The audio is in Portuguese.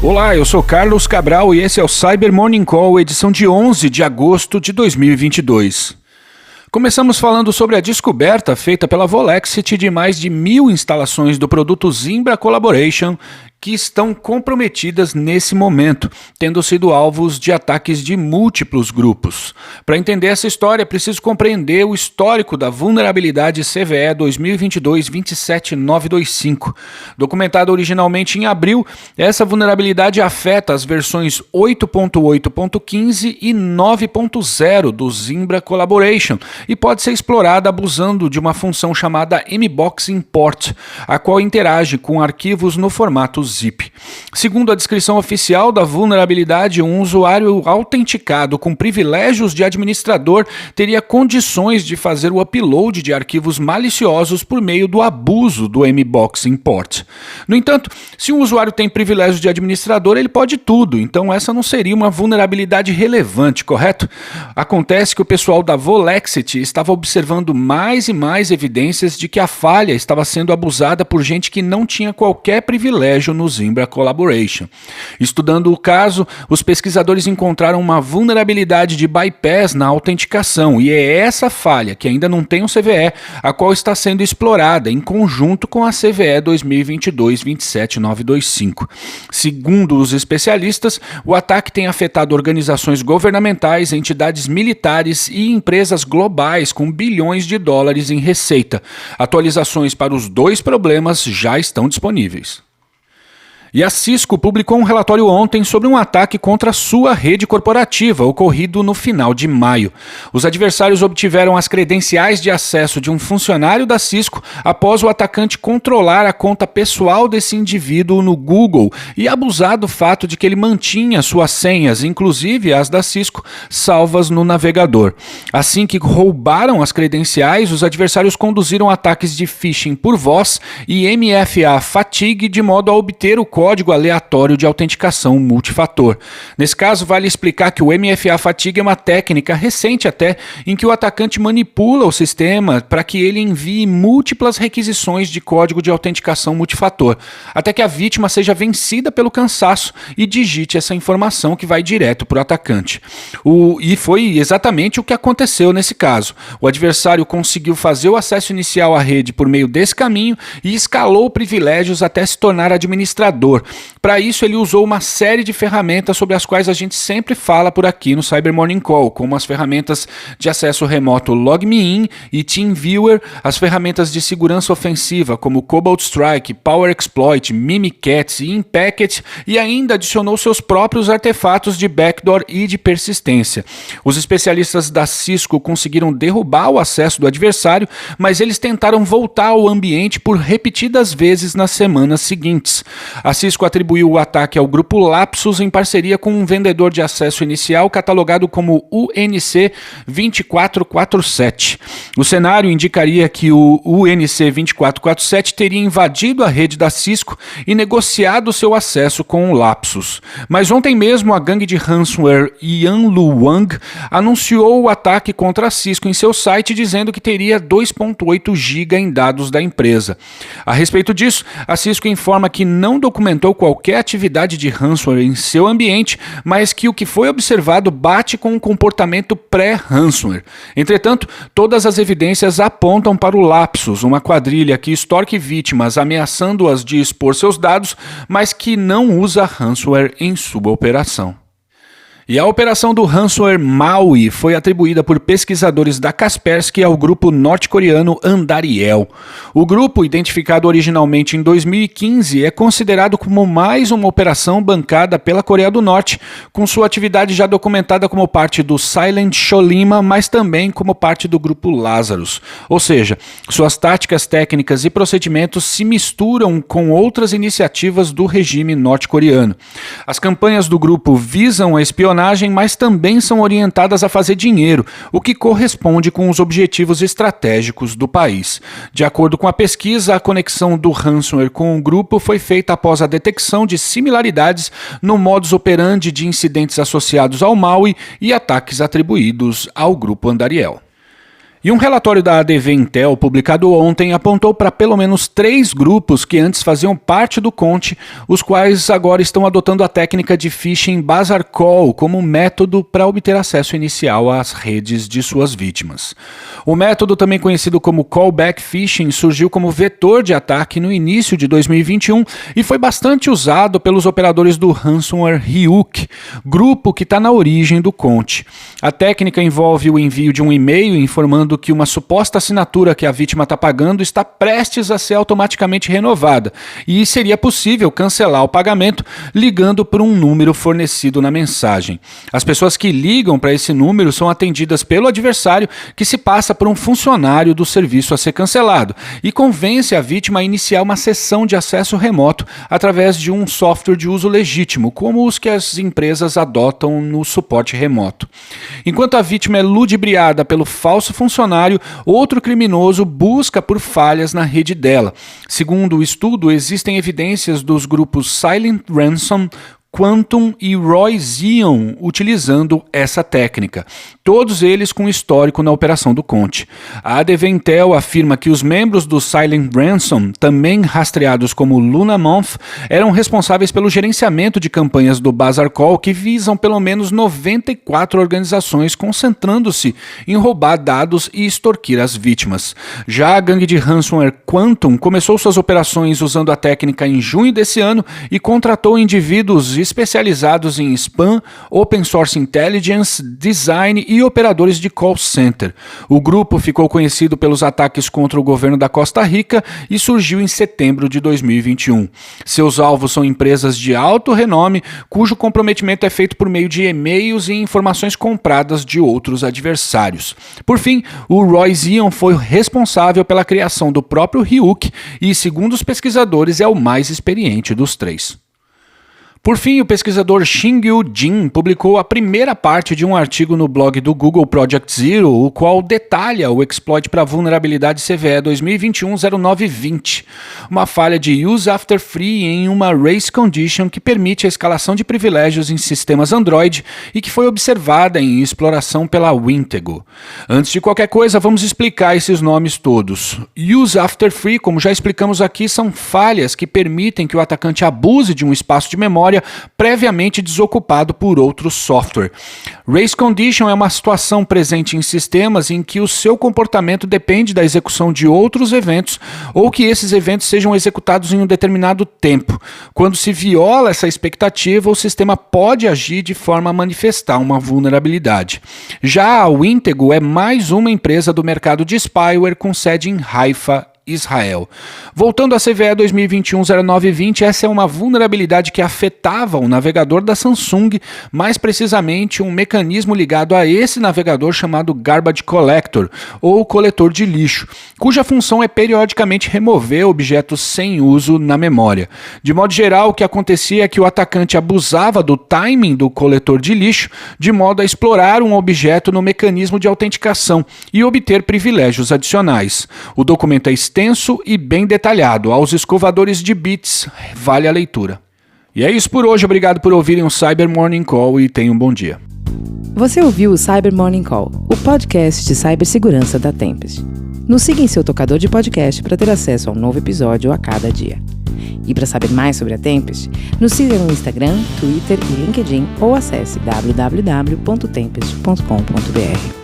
Olá, eu sou Carlos Cabral e esse é o Cyber Morning Call, edição de 11 de agosto de 2022. Começamos falando sobre a descoberta feita pela Volexity de mais de 1.000 instalações do produto Zimbra Collaboration que estão comprometidas nesse momento, tendo sido alvos de ataques de múltiplos grupos. Para entender essa história, é preciso compreender o histórico da vulnerabilidade CVE 2022-27925. Documentada originalmente em abril, essa vulnerabilidade afeta as versões 8.8.15 e 9.0 do Zimbra Collaboration e pode ser explorada abusando de uma função chamada mbox import, a qual interage com arquivos no formato zip. Segundo a descrição oficial da vulnerabilidade, um usuário autenticado com privilégios de administrador teria condições de fazer o upload de arquivos maliciosos por meio do abuso do mbox import. No entanto, se um usuário tem privilégios de administrador, ele pode tudo, então essa não seria uma vulnerabilidade relevante, correto? Acontece que o pessoal da Volexity estava observando mais e mais evidências de que a falha estava sendo abusada por gente que não tinha qualquer privilégio no Zimbra Collaboration. Estudando o caso, os pesquisadores encontraram uma vulnerabilidade de bypass na autenticação e é essa falha, que ainda não tem um CVE, a qual está sendo explorada em conjunto com a CVE 2022-27925. Segundo os especialistas, o ataque tem afetado organizações governamentais, entidades militares e empresas globais com bilhões de dólares em receita. Atualizações para os dois problemas já estão disponíveis. E a Cisco publicou um relatório ontem sobre um ataque contra sua rede corporativa, ocorrido no final de maio. Os adversários obtiveram as credenciais de acesso de um funcionário da Cisco após o atacante controlar a conta pessoal desse indivíduo no Google e abusar do fato de que ele mantinha suas senhas, inclusive as da Cisco, salvas no navegador. Assim que roubaram as credenciais, os adversários conduziram ataques de phishing por voz e MFA fatigue de modo a obter o código aleatório de autenticação multifator. Nesse caso, vale explicar que o MFA fatigue é uma técnica recente até, em que o atacante manipula o sistema para que ele envie múltiplas requisições de código de autenticação multifator, até que a vítima seja vencida pelo cansaço e digite essa informação que vai direto para o atacante. E foi exatamente o que aconteceu nesse caso. O adversário conseguiu fazer o acesso inicial à rede por meio desse caminho e escalou privilégios até se tornar administrador. Para isso, ele usou uma série de ferramentas sobre as quais a gente sempre fala por aqui no Cyber Morning Call, como as ferramentas de acesso remoto LogMeIn e TeamViewer, as ferramentas de segurança ofensiva como Cobalt Strike, Power Exploit, Mimikatz e Impacket, e ainda adicionou seus próprios artefatos de backdoor e de persistência. Os especialistas da Cisco conseguiram derrubar o acesso do adversário, mas eles tentaram voltar ao ambiente por repetidas vezes nas semanas seguintes. A Cisco atribuiu o ataque ao grupo Lapsus em parceria com um vendedor de acesso inicial catalogado como UNC 2447. O cenário indicaria que o UNC 2447 teria invadido a rede da Cisco e negociado seu acesso com o Lapsus. Mas ontem mesmo a gangue de ransomware Yanlu Wang anunciou o ataque contra a Cisco em seu site dizendo que teria 2.8 GB em dados da empresa. A respeito disso, a Cisco informa que não documentou qualquer atividade de ransomware em seu ambiente, mas que o que foi observado bate com um comportamento pré-ransomware. Entretanto, todas as evidências apontam para o Lapsus, uma quadrilha que extorque vítimas ameaçando-as de expor seus dados, mas que não usa ransomware em sua operação. E a operação do ransomware Maui foi atribuída por pesquisadores da Kaspersky ao grupo norte-coreano Andariel. O grupo, identificado originalmente em 2015, é considerado como mais uma operação bancada pela Coreia do Norte, com sua atividade já documentada como parte do Silent Cholima, mas também como parte do grupo Lazarus. Ou seja, suas táticas técnicas e procedimentos se misturam com outras iniciativas do regime norte-coreano. As campanhas do grupo visam a espionagem, mas também são orientadas a fazer dinheiro, o que corresponde com os objetivos estratégicos do país. De acordo com a pesquisa, a conexão do ransomware com o grupo foi feita após a detecção de similaridades no modus operandi de incidentes associados ao Maui e ataques atribuídos ao grupo Andariel. E um relatório da ADV Intel, publicado ontem, apontou para pelo menos 3 grupos que antes faziam parte do Conte, os quais agora estão adotando a técnica de phishing Bazaar Call como método para obter acesso inicial às redes de suas vítimas. O método, também conhecido como Callback Phishing, surgiu como vetor de ataque no início de 2021 e foi bastante usado pelos operadores do ransomware Ryuk, grupo que está na origem do Conte. A técnica envolve o envio de um e-mail informando que uma suposta assinatura que a vítima está pagando está prestes a ser automaticamente renovada e seria possível cancelar o pagamento ligando por um número fornecido na mensagem. As pessoas que ligam para esse número são atendidas pelo adversário, que se passa por um funcionário do serviço a ser cancelado e convence a vítima a iniciar uma sessão de acesso remoto através de um software de uso legítimo, como os que as empresas adotam no suporte remoto. Enquanto a vítima é ludibriada pelo falso funcionário, outro criminoso busca por falhas na rede dela. Segundo o estudo, existem evidências dos grupos Silent Ransom, Quantum e Roy Zion utilizando essa técnica, todos eles com histórico na operação do Conte. A ADV Intel afirma que os membros do Silent Ransom, também rastreados como Luna Month, eram responsáveis pelo gerenciamento de campanhas do Bazaar Call que visam pelo menos 94 organizações, concentrando-se em roubar dados e extorquir as vítimas. Já a gangue de ransomware Quantum começou suas operações usando a técnica em junho desse ano e contratou indivíduos especializados em spam, open source intelligence, design e operadores de call center. O grupo ficou conhecido pelos ataques contra o governo da Costa Rica e surgiu em setembro de 2021. Seus alvos são empresas de alto renome, cujo comprometimento é feito por meio de e-mails e informações compradas de outros adversários. Por fim, o Roy Zion foi responsável pela criação do próprio Ryuk e, segundo os pesquisadores, é o mais experiente dos 3. Por fim, o pesquisador Xingyu Jin publicou a primeira parte de um artigo no blog do Google Project Zero, o qual detalha o exploit para a vulnerabilidade CVE 2021-0920, uma falha de use after free em uma race condition que permite a escalação de privilégios em sistemas Android e que foi observada em exploração pela Wintego. Antes de qualquer coisa, vamos explicar esses nomes todos. Use after free, como já explicamos aqui, são falhas que permitem que o atacante abuse de um espaço de memória previamente desocupado por outro software. Race Condition é uma situação presente em sistemas em que o seu comportamento depende da execução de outros eventos ou que esses eventos sejam executados em um determinado tempo. Quando se viola essa expectativa, o sistema pode agir de forma a manifestar uma vulnerabilidade. Já a Wintego é mais uma empresa do mercado de spyware com sede em Haifa, Israel. Voltando à CVE 2021-0920, essa é uma vulnerabilidade que afetava o navegador da Samsung, mais precisamente um mecanismo ligado a esse navegador chamado Garbage Collector, ou coletor de lixo, cuja função é periodicamente remover objetos sem uso na memória. De modo geral, o que acontecia é que o atacante abusava do timing do coletor de lixo, de modo a explorar um objeto no mecanismo de autenticação e obter privilégios adicionais. O documento é extenso e bem detalhado. Aos escovadores de bits, vale a leitura. E é isso por hoje. Obrigado por ouvirem o Cyber Morning Call e tenham um bom dia. Você ouviu o Cyber Morning Call, o podcast de cibersegurança da Tempest. Nos siga em seu tocador de podcast para ter acesso a um novo episódio a cada dia. E para saber mais sobre a Tempest, nos siga no Instagram, Twitter e LinkedIn ou acesse www.tempest.com.br.